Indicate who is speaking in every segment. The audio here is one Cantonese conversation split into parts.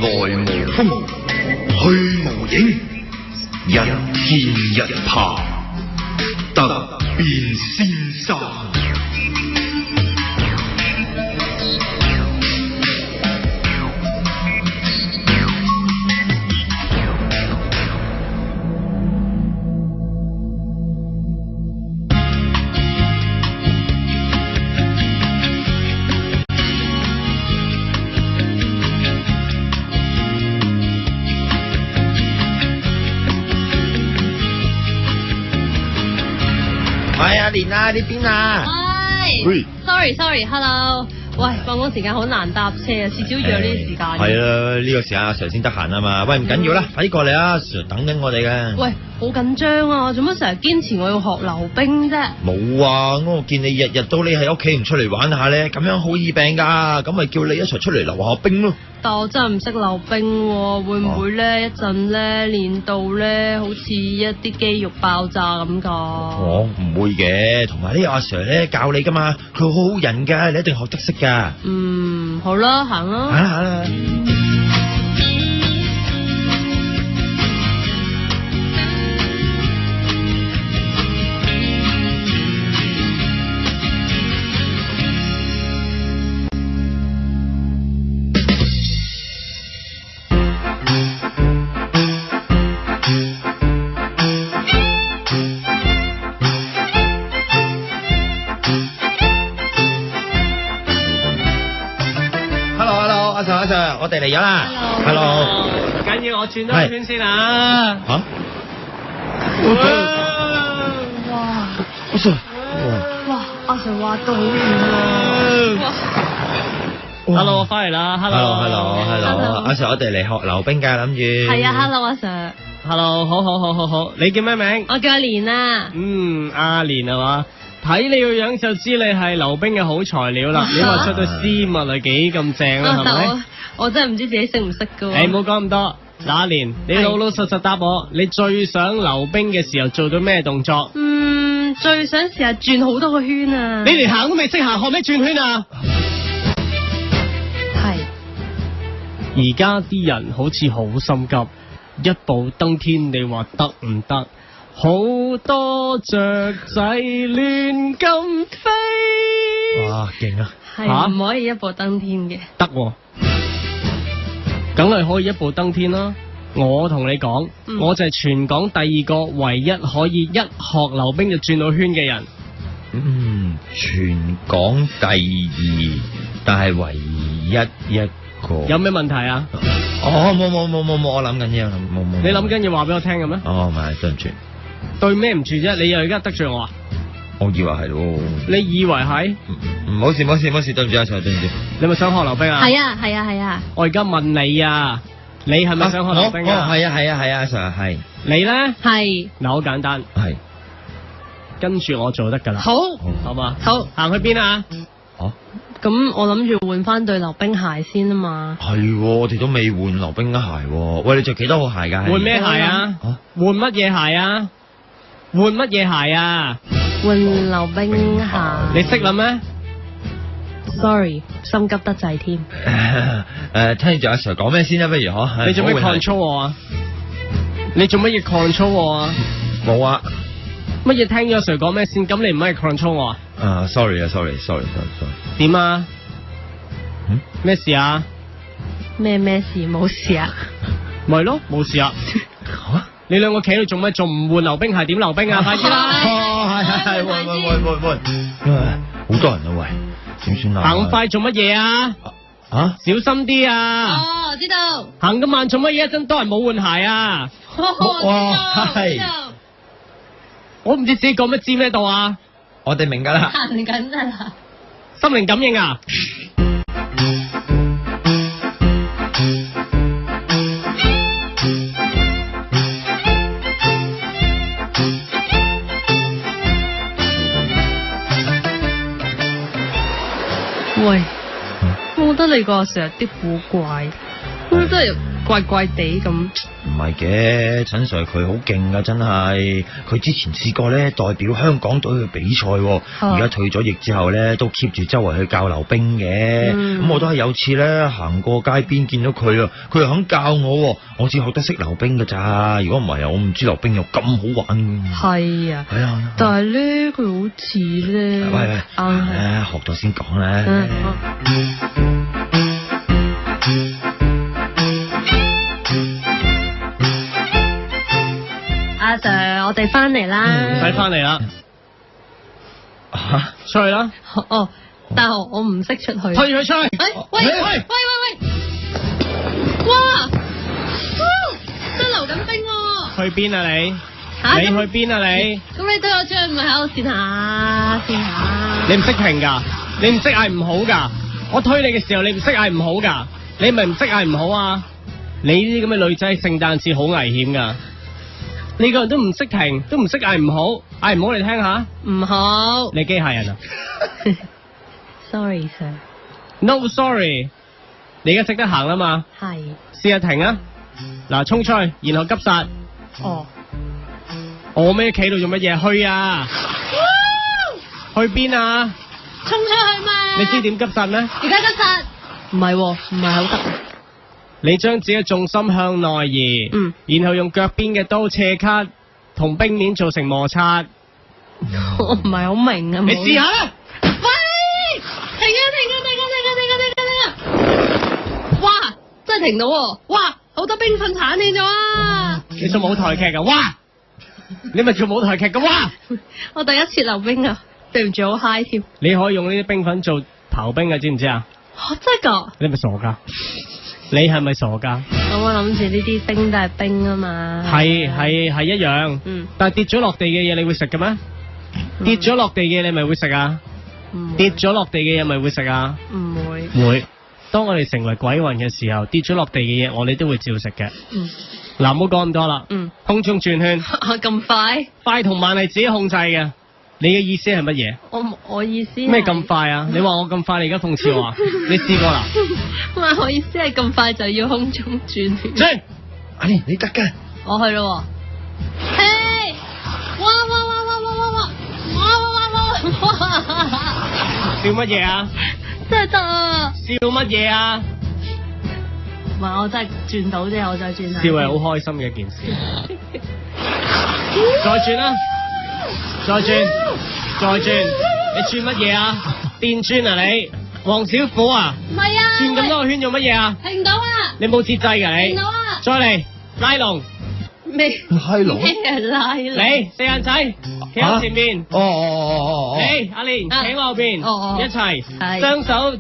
Speaker 1: 來無風，去無影，一見一怕，突變先生。
Speaker 2: 喂，阿蓮啊，呢邊啊？
Speaker 3: 喂，sorry，hello。喂，放工時間好難搭車啊，至少約呢啲時間。
Speaker 2: 係啊，呢個時間阿 Sir 先得閒啊嘛。喂，唔緊要啦，快啲過嚟啊，阿 Sir 等緊我哋嘅。
Speaker 3: 喂，好緊張啊，做乜成日堅持我要學溜冰啫？
Speaker 2: 冇啊，我見你日日都匿喺屋企唔出嚟玩下咧，咁樣好易病噶，咁咪叫你一齊出嚟溜下冰咯。
Speaker 3: 但我真係唔識溜冰喎，會唔會咧一陣咧練到咧好似一啲肌肉爆炸咁噶？
Speaker 2: 我唔會嘅，同埋呢個阿 Sir 咧教你噶嘛，佢好好人噶，你一定學得識噶。
Speaker 3: 好啦，行啦。
Speaker 2: 行啦。阿 Sir， 我哋嚟咗啦。Hello，
Speaker 4: 唔緊要，我轉多一圈先啊。
Speaker 2: 嚇！
Speaker 3: 哇！
Speaker 2: 阿 Sir，
Speaker 3: 哇！阿 Sir 滑到好遠啊！
Speaker 4: Hello， 我翻嚟啦。
Speaker 2: Hello， 阿 Sir， 我哋嚟學溜冰㗎，諗住。
Speaker 3: 係啊 ，Hello， 阿 Sir。Hello，
Speaker 4: 好。你叫咩名？
Speaker 3: 我叫阿蓮啊。
Speaker 4: 阿蓮係嘛？睇你個樣就知你係溜冰嘅好材料啦。你話出到絲襪係幾咁正啦，係咪？
Speaker 3: 我真係唔知自己識唔識噶。
Speaker 4: 唔好講咁多。嗱，阿蓮，你老老實實答我，你最想溜冰嘅時候做到咩動作？
Speaker 3: 最想試下轉好多個圈啊！
Speaker 4: 你連行都未識行，學咩轉圈啊？
Speaker 3: 係。
Speaker 4: 而家啲人好似好心急，一步登天，你話得唔得？好多雀仔亂咁飛。
Speaker 2: 哇，勁啊！
Speaker 3: 係唔可以一步登天嘅。
Speaker 4: 得喎，梗係可以一步登天啦！我同你講，我就係全港第二個唯一可以一學溜冰就轉到圈嘅人。
Speaker 2: 全港第二，但係唯一一個。
Speaker 4: 有咩問題啊？
Speaker 2: 冇，我諗緊嘢，冇。
Speaker 4: 你諗緊嘢話俾我聽嘅咩？
Speaker 2: 唔係，對唔住。
Speaker 4: 對咩唔住啫？你又而家得罪我啊？
Speaker 2: 我以為係咯。
Speaker 4: 你以為係？
Speaker 2: 唔好事，對唔住阿 Sir，對唔住。
Speaker 4: 你咪想學溜冰啊？
Speaker 3: 係啊。
Speaker 4: 我而家問你啊，你係咪想學溜冰啊？
Speaker 2: 係啊，阿 Sir 係。
Speaker 4: 你咧？
Speaker 3: 係。
Speaker 4: 嗱，好簡單。
Speaker 2: 係。
Speaker 4: 跟住我做得噶啦。好嘛？
Speaker 3: 好。
Speaker 4: 行去邊啊？
Speaker 3: 咁我諗住換翻對溜冰鞋先啊嘛。
Speaker 2: 係，我哋都未換溜冰鞋。喂，你着幾多號鞋噶？
Speaker 4: 換咩鞋啊？換乜嘢鞋啊？
Speaker 3: 換溜冰鞋。
Speaker 4: 你識啦咩
Speaker 3: ？Sorry， 心急得滯添。
Speaker 2: 聽住阿 Sir 講咩先啦，不如嗬？
Speaker 4: 你做咩 control 我啊？你做乜嘢 control 我啊？
Speaker 2: 冇啊。
Speaker 4: 乜嘢聽咗阿 Sir 講咩先？咁你唔可以 control 我啊
Speaker 2: ？Sorry。
Speaker 4: 點啊？咩事啊？
Speaker 3: 咩事？冇事啊？
Speaker 4: 咪咯，冇事啊。你兩個企喺度做乜？仲唔換溜冰鞋？點溜冰啊？快啲啦！
Speaker 2: 係，喂，好多人啊喂，點算啊？
Speaker 4: 行快做乜嘢啊？小心啲啊！
Speaker 3: 知道。
Speaker 4: 行咁慢做乜嘢？一陣多人冇換鞋啊！
Speaker 2: 係。
Speaker 4: 我唔知自己講乜知咩度啊！
Speaker 2: 我哋明噶啦。
Speaker 3: 行緊噶啦。
Speaker 4: 心靈感應啊！
Speaker 3: 喂，我覺得你個阿 Sir 有啲古怪，我覺得真係怪怪地咁。
Speaker 2: 唔係嘅，陳 Sir 佢好勁噶，真係。佢之前試過咧代表香港隊去比賽，而家退咗役之後咧都 keep 住周圍去教溜冰嘅。咁我都係有次咧行過街邊見到佢啊，佢又肯教我，我先學得識溜冰噶咋。如果唔係啊，我唔知溜冰有咁好玩。
Speaker 3: 係啊，
Speaker 2: 係啊，
Speaker 3: 但係咧佢好似咧，
Speaker 2: 喂，學咗先講啦。
Speaker 3: 阿 Sir， 我哋翻嚟啦，
Speaker 4: 唔使翻嚟啦，出去啦。
Speaker 3: 哦，但係我唔識出去。
Speaker 4: 推佢出去。
Speaker 3: 喂！哇！真流緊冰喎！
Speaker 4: 去邊啊你？
Speaker 3: 嚇
Speaker 4: 你去邊啊你？
Speaker 3: 咁你推我出去，唔係喺度跣下？
Speaker 4: 你唔識停㗎？你唔識嗌唔好㗎？我推你嘅時候，你唔識嗌唔好㗎？你咪唔識嗌唔好啊？你呢啲咁嘅女仔，聖誕節好危險㗎。你個人都唔識停，都唔識嗌唔好，嗌唔好你聽下。
Speaker 3: 唔好。
Speaker 4: 你機械人啊
Speaker 3: ？Sorry sir。No
Speaker 4: sorry。你而家識得行啦嘛？
Speaker 3: 係。
Speaker 4: 試下停啊！嗱，衝出去，然後急剎。
Speaker 3: 哦。
Speaker 4: 我咩企度做乜嘢？去啊！去邊啊？
Speaker 3: 衝出去嘛！
Speaker 4: 你知點急剎咩？
Speaker 3: 而家急剎。唔係喎，唔係好得。
Speaker 4: 你將自己嘅重心向內移，然後用腳邊嘅刀斜卡同冰面造成摩擦。
Speaker 3: 我唔係好明啊！
Speaker 4: 你試下啦！
Speaker 3: 喂！停啊！哇！真係停到喎！哇！好多冰粉鏟起咗啊！
Speaker 4: 你做舞台劇噶？哇！你咪做舞台劇噶？哇！
Speaker 3: 我第一次溜冰啊，對唔住好 high 添。
Speaker 4: 你可以用呢啲冰粉做刨冰嘅，知唔知啊？
Speaker 3: 真係㗎？
Speaker 4: 你咪傻噶？你係咪傻噶？
Speaker 3: 咁我諗住呢啲冰都係冰啊嘛。係
Speaker 4: 一樣。但係跌咗落地嘅嘢，你會食嘅咩？跌咗落地嘅嘢，你咪會食啊？跌咗落地嘅嘢，咪會食啊？
Speaker 3: 唔會。
Speaker 4: 會。當我哋成為鬼魂嘅時候，跌咗落地嘅嘢，我哋都會照食嘅。嗱，唔好講咁多啦。空中轉圈。
Speaker 3: 咁快？
Speaker 4: 快同慢係自己控制嘅。你嘅意思係乜嘢？
Speaker 3: 我意思
Speaker 4: 咩咁快啊？你話我咁快，你而家諷刺我啊？你試過啦？
Speaker 3: 我意思係咁快就要空中轉圈。
Speaker 4: 轉，
Speaker 2: 阿蓮你得㗎。
Speaker 3: 我去咯。嘿！哇！
Speaker 4: 笑乜嘢啊？
Speaker 3: 真係得啊！
Speaker 4: 笑乜嘢啊？
Speaker 3: 唔係我真係轉到啫，我再轉下。
Speaker 4: 笑係好開心嘅一件事。再轉啦！再轉，你轉乜嘢啊？電轉啊你，黃小虎啊？
Speaker 3: 唔係啊！
Speaker 4: 轉咁多個圈做乜嘢啊？
Speaker 3: 停到啊！
Speaker 4: 你冇節制㗎你？
Speaker 3: 停到啊！
Speaker 4: 再嚟拉龍。
Speaker 3: 咩？
Speaker 2: 拉龍？
Speaker 3: 咩拉龍？
Speaker 4: 你四眼仔，企喺前面。你阿蓮企喺我後邊。一齊。雙手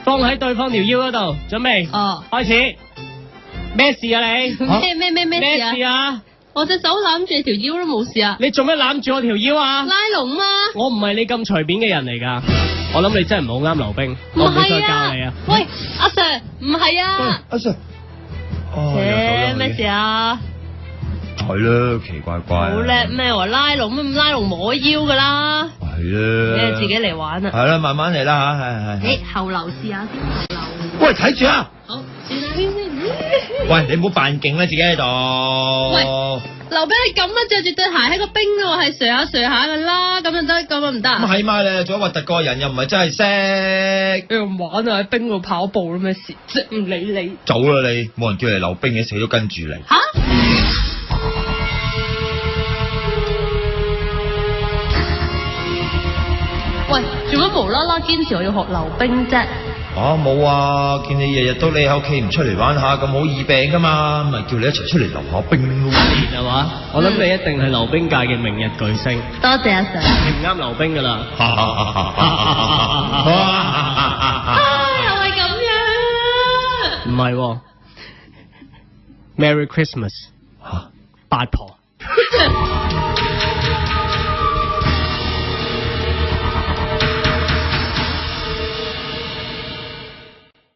Speaker 4: 放喺對方條腰嗰度，準備。開始。咩事啊你？咩事啊？
Speaker 3: 我隻手攬住你條腰都冇事啊！
Speaker 4: 你做咩攬住我條腰啊？
Speaker 3: 拉龍嘛！
Speaker 4: 我唔係你咁隨便嘅人嚟㗎，我諗你真係唔好啱溜冰，我唔會再教你啊！
Speaker 3: 喂，阿 Sir， 唔係啊！
Speaker 2: 阿 Sir，
Speaker 3: 咩事啊？
Speaker 2: 係啦，奇怪怪。
Speaker 3: 好叻咩？話拉龍咩？拉龍摸腰㗎啦。
Speaker 2: 係啦。
Speaker 3: 你自己嚟玩啊！
Speaker 2: 係啦，慢慢嚟啦嚇，係。
Speaker 3: 後流試下先，後流。
Speaker 2: 喂，睇住啊！
Speaker 3: 好，轉下圈先。
Speaker 2: 喂，你唔好扮勁啦，自己喺度。
Speaker 3: 喂，溜冰係咁啊，着住對鞋喺個冰度係瀡下瀡下噶啦，咁就得，咁唔得。
Speaker 2: 咁係嘛咧，做咗核突個人又唔係真係識。
Speaker 3: 你唔玩啊？喺冰度跑步啦咩事？即唔理你。
Speaker 2: 走啦你，冇人叫你溜冰嘅，死都跟住你。
Speaker 3: 吓？喂，做乜無啦啦堅持我要學溜冰啫？
Speaker 2: 冇啊！見你日日都匿喺屋企唔出嚟玩下，咁好易病噶嘛，咪叫你一齊出嚟溜下冰咯。
Speaker 4: 係嘛？我諗你一定係溜冰界嘅明日巨星。
Speaker 3: 多謝阿 Sir。
Speaker 4: 你唔啱溜冰噶啦。
Speaker 3: 又係咁樣。
Speaker 4: 唔係喎，Merry Christmas。八婆。